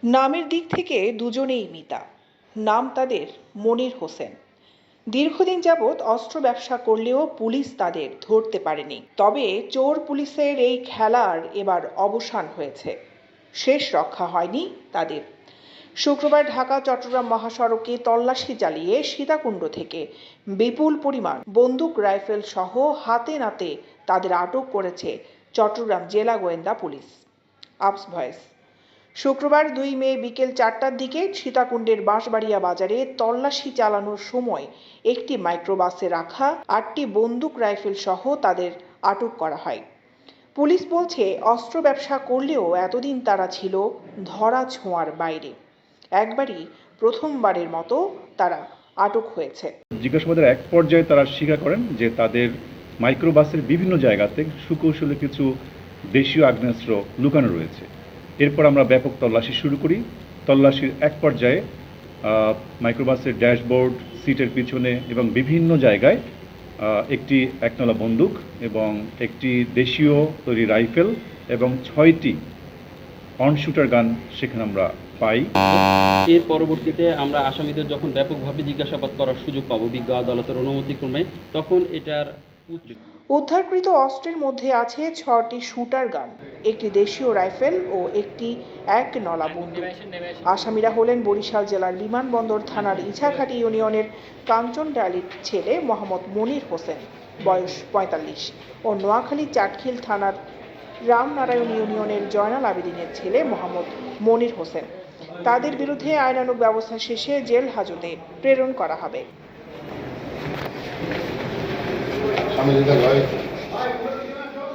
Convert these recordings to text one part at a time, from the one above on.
নামের দিক থেকে দুজনেই মিতা। নাম তাদের মনির হোসেন। দীর্ঘদিন যাবৎ অস্ত্র ব্যবসা করলেও পুলিশ তাদের ধরতে পারেনি। তবে চোর পুলিশের এই খেলার এবার অবসান হয়েছে। শেষ রক্ষা হয়নি তাদের। শুক্রবার ঢাকা চট্টগ্রাম মহাসড়কে তল্লাশি চালিয়ে সীতাকুণ্ড থেকে বিপুল পরিমাণ বন্দুক রাইফেল সহ হাতে নাতে তাদের আটক করেছে চট্টগ্রাম জেলা গোয়েন্দা পুলিশ। আপস ভয়েস। শুক্রবার 2 মে বিকেল 4টার দিকে সীতাকুণ্ডের বাঁশবাড়িয়া বাজারে তল্লাশি চালানোর সময় একটি মাইক্রোবাসে রাখা 8টি বন্দুক রাইফেল সহ তাদের আটক করা হয়। পুলিশ বলছে, অস্ত্র ব্যবসা করলেও এতদিন তারা ছিল ধরা ছোঁয়ার বাইরে। একবারই প্রথমবারের মতো তারা আটক হয়েছে। জিজ্ঞাসাবাদের এক পর্যায়ে তারা স্বীকার করেন যে তাদের মাইক্রোবাসের বিভিন্ন জায়গাতে সুকৌশলে কিছু দেশীয় আগ্নেয়াস্ত্র লুকানো রয়েছে। এরপর আমরা ব্যাপক তল্লাশি শুরু করি। তল্লাশির এক পর্যায়ে মাইক্রোবাসের ড্যাশবোর্ড, সিটের পিছনে এবং বিভিন্ন জায়গায় একটি একনলা বন্দুক এবং একটি দেশীয় তৈরি রাইফেল এবং 6টি অন শুটার গান সেখানে আমরা পাই। এর পরবর্তীতে আমরা আসামিদের যখন ব্যাপকভাবে জিজ্ঞাসাবাদ করার সুযোগ পাবো বিজ্ঞ আদালতের অনুমতিক্রমে, তখন এটার উদ্ধারকৃত অস্ত্রের মধ্যে আছে 6টি শুটার গান, একটি দেশীয় রাইফেল ও একটি এক নলা বন্দুক। আসামিরা হলেন বরিশাল জেলার বিমানবন্দর থানার ইছাখাটি ইউনিয়নের কাঞ্চনডালির ছেলে মোহাম্মদ মনির হোসেন, বয়স 45, ও নোয়াখালী চাটখিল থানার রামনারায়ণ ইউনিয়নের জয়নাল আবেদিনের ছেলে মোহাম্মদ মনির হোসেন। তাদের বিরুদ্ধে আইনানুগ ব্যবস্থা শেষে জেল হাজতে প্রেরণ করা হবে।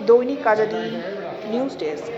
দৈনিক আজাদী নিউজ ডেস্ক।